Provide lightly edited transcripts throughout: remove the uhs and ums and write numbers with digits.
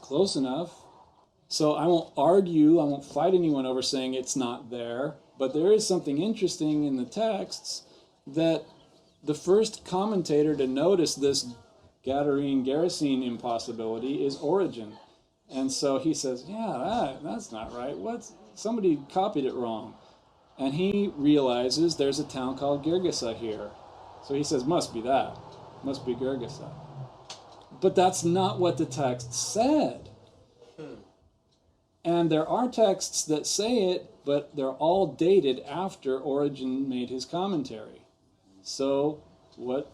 close enough. So I won't argue, I won't fight anyone over saying it's not there, but there is something interesting in the texts that the first commentator to notice this Gadarene-Gerasene impossibility is Origen. And so he says, yeah, that's not right. Somebody copied it wrong. And he realizes there's a town called Gergesa here. So he says, must be that. Must be Gergesa. But that's not what the text said. And there are texts that say it, but they're all dated after Origen made his commentary. So what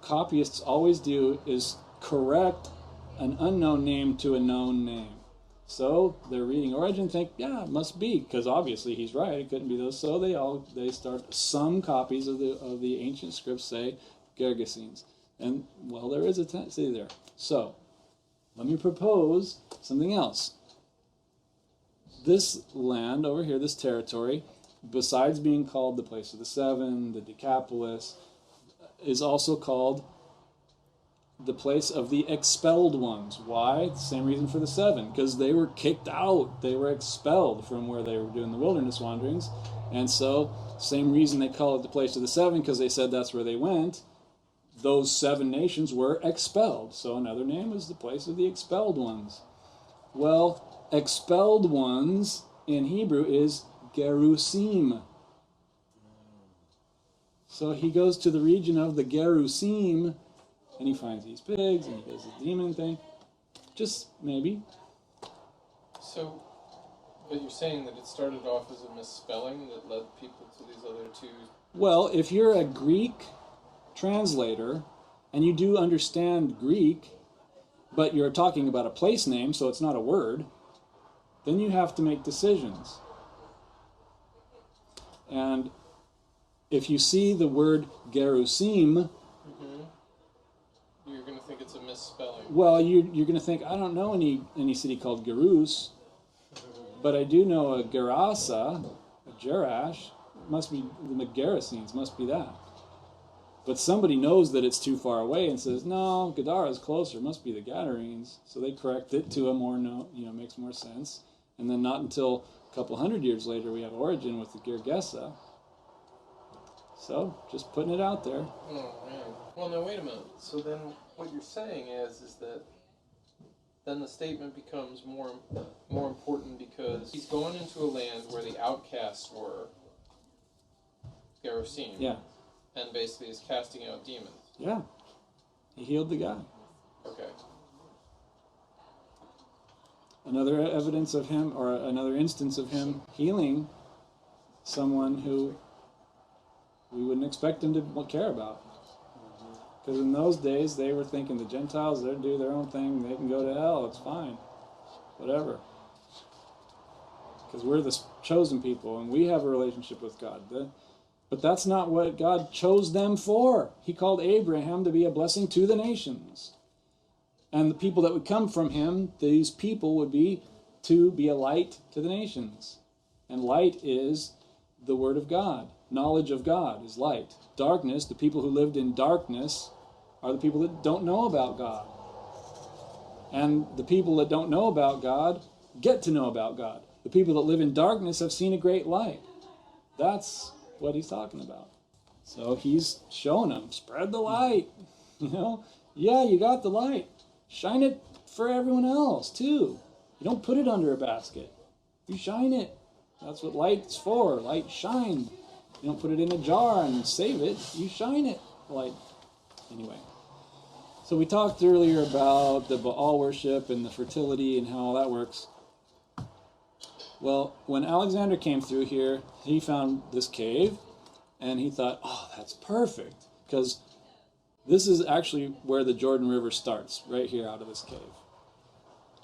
copyists always do is correct an unknown name to a known name. So they're reading Origen, think, yeah, it must be, because obviously he's right. It couldn't be those. So they start. Some copies of the ancient scripts say Gergesenes, and well, there is a tendency there. So let me propose something else. This land over here, this territory, besides being called the place of the seven, the Decapolis, is also called the place of the expelled ones. Why? Same reason for the seven, because they were kicked out. They were expelled from where they were doing the wilderness wanderings. And so, same reason they call it the place of the seven, because they said that's where they went. Those 7 nations were expelled. So another name is the place of the expelled ones. Well, expelled ones in Hebrew is Gerusim. So he goes to the region of the Gerusim, and he finds these pigs, and he does the demon thing. Just maybe. So, but you're saying that it started off as a misspelling that led people to these other two? Well, if you're a Greek translator, and you do understand Greek, but you're talking about a place name, so it's not a word, then you have to make decisions. And if you see the word Gerusim, you're going to think it's a misspelling. Well, you're going to think, I don't know any city called Gerus, but I do know a Gerasa, a Jerash. Must be the Gerasenes, must be that. But somebody knows that it's too far away and says, no, Gadara is closer, must be the Gadarenes. So they correct it to a more, makes more sense. And then not until a couple hundred years later we have Origen with the Gergesa. So, just putting it out there. Oh, man. Well, now, wait a minute. So then what you're saying is that then the statement becomes more important because he's going into a land where the outcasts were Gerusim. Yeah. And basically is casting out demons. Yeah. He healed the guy. Okay. Another evidence of him, or another instance of him healing someone who we wouldn't expect him to care about. Because in those days, they were thinking the Gentiles, they do their own thing, they can go to hell, it's fine. Whatever. Because we're the chosen people, and we have a relationship with God. But that's not what God chose them for. He called Abraham to be a blessing to the nations. And the people that would come from him, these people would be to be a light to the nations. And light is the Word of God. Knowledge of God is light. Darkness, the people who lived in darkness, are the people that don't know about God. And the people that don't know about God get to know about God. The people that live in darkness have seen a great light. That's what he's talking about. So he's showing them, spread the light. Yeah, you got the light. Shine it for everyone else, too. You don't put it under a basket. You shine it. That's what light's for. Light shine. You don't put it in a jar and save it. You shine it. Like, anyway. So we talked earlier about the Baal worship and the fertility and how all that works. Well, when Alexander came through here, he found this cave, and he thought, oh, that's perfect, because this is actually where the Jordan River starts, right here out of this cave.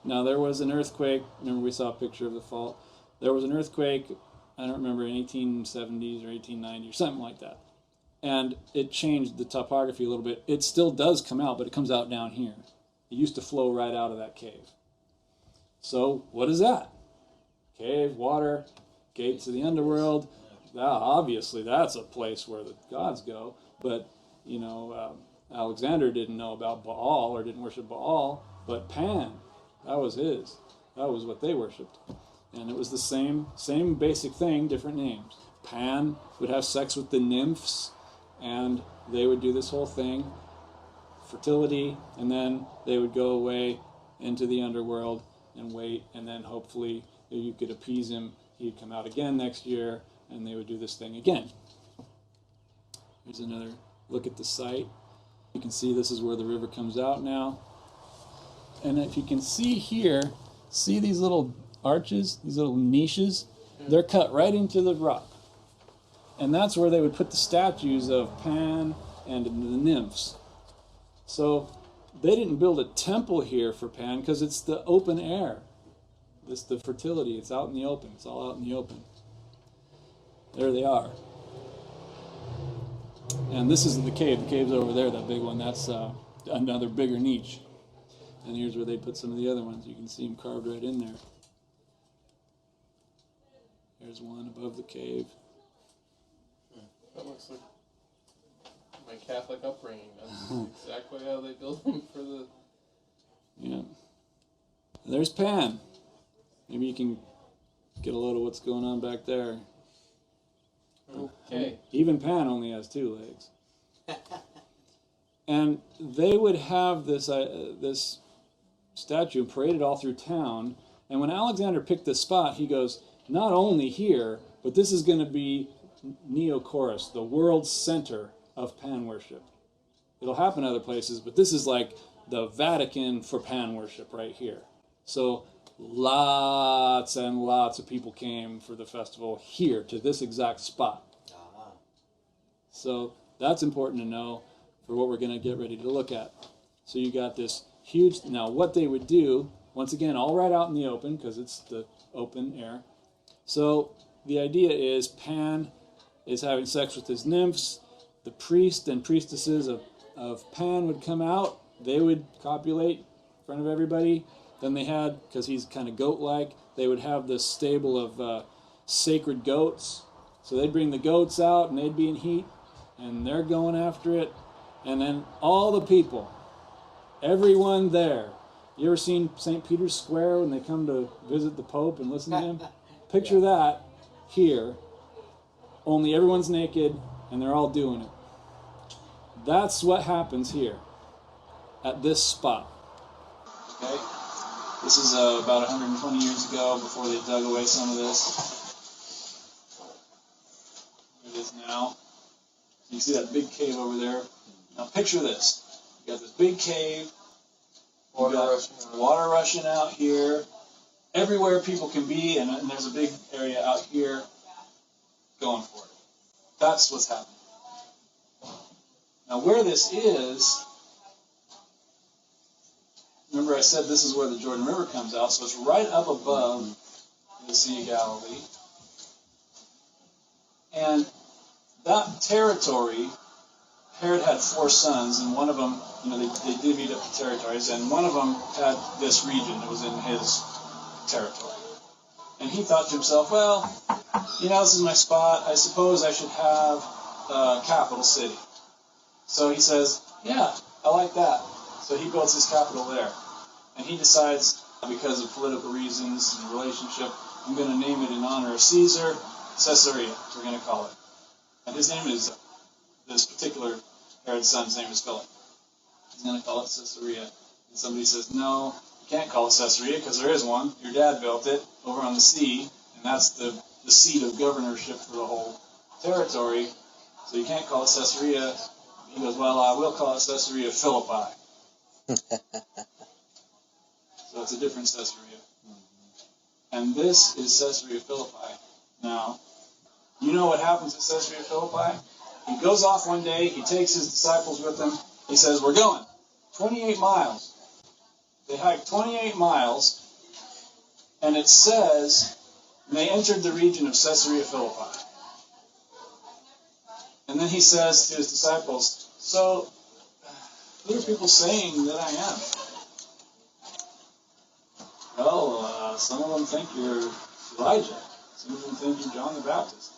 Now, there was an earthquake. Remember, we saw a picture of the fault. There was an earthquake, I don't remember, in 1870s or 1890 or something like that. And it changed the topography a little bit. It still does come out, but it comes out down here. It used to flow right out of that cave. So, what is that? Cave, water, gates of the underworld. Obviously, that's a place where the gods go. But, Alexander didn't know about Baal or didn't worship Baal, but Pan. That was his. That was what they worshipped. And it was the same basic thing, different names. Pan would have sex with the nymphs, and they would do this whole thing, fertility, and then they would go away into the underworld and wait, and then hopefully if you could appease him, he'd come out again next year, and they would do this thing again. Here's another look at the site. You can see this is where the river comes out now. And if you can see here, see these little arches, these little niches? They're cut right into the rock. And that's where they would put the statues of Pan and the nymphs. So they didn't build a temple here for Pan because it's the open air. It's the fertility. It's out in the open. It's all out in the open. There they are. And this isn't the cave. The cave's over there, that big one. That's another bigger niche. And here's where they put some of the other ones. You can see them carved right in there. There's one above the cave. That looks like my Catholic upbringing. That's exactly how they built them for the... Yeah. There's Pan. Maybe you can get a load of what's going on back there. Okay. Even Pan only has 2 legs. And they would have this statue paraded all through town. And when Alexander picked this spot, he goes, not only here, but this is going to be Neocorus, the world's center of Pan worship. It'll happen other places, but this is like the Vatican for Pan worship right here. So lots and lots of people came for the festival here to this exact spot. So that's important to know for what we're going to get ready to look at. So you got this huge, now what they would do, once again, all right out in the open because it's the open air. So the idea is Pan is having sex with his nymphs. The priest and priestesses of Pan would come out. They would copulate in front of everybody. Then they had, because he's kind of goat-like, they would have this stable of sacred goats. So they'd bring the goats out, and they'd be in heat, and they're going after it. And then all the people, everyone there. You ever seen St. Peter's Square when they come to visit the Pope and listen to him? Picture that here, only everyone's naked, and they're all doing it. That's what happens here, at this spot. Okay? This is about 120 years ago, before they dug away some of this. Here it is now. You see that big cave over there? Now picture this. You got this big cave. Water rushing out here. Everywhere people can be, and there's a big area out here going for it. That's what's happening. Now where this is, remember I said this is where the Jordan River comes out, so it's right up above the Sea of Galilee. And that territory, Herod had 4 sons, and one of them, they divvied up the territories, and one of them had this region that was in his territory. And he thought to himself, well, this is my spot. I suppose I should have a capital city. So he says, yeah, I like that. So he builds his capital there. And he decides, because of political reasons and relationship, I'm going to name it in honor of Caesar, Caesarea, we're going to call it. And his name is, this particular Herod's son's name is Philip. He's going to call it Caesarea. And somebody says, no, you can't call it Caesarea because there is one. Your dad built it over on the sea, and that's the seat of governorship for the whole territory. So you can't call it Caesarea. He goes, well, I will call it Caesarea Philippi. So it's a different Caesarea. And this is Caesarea Philippi. Now, you know what happens at Caesarea Philippi? He goes off one day, he takes his disciples with him, he says, we're going 28 miles. They hiked 28 miles, and it says, they entered the region of Caesarea Philippi. And then he says to his disciples, so, who are people saying that I am? Well, some of them think you're Elijah. Some of them think you're John the Baptist.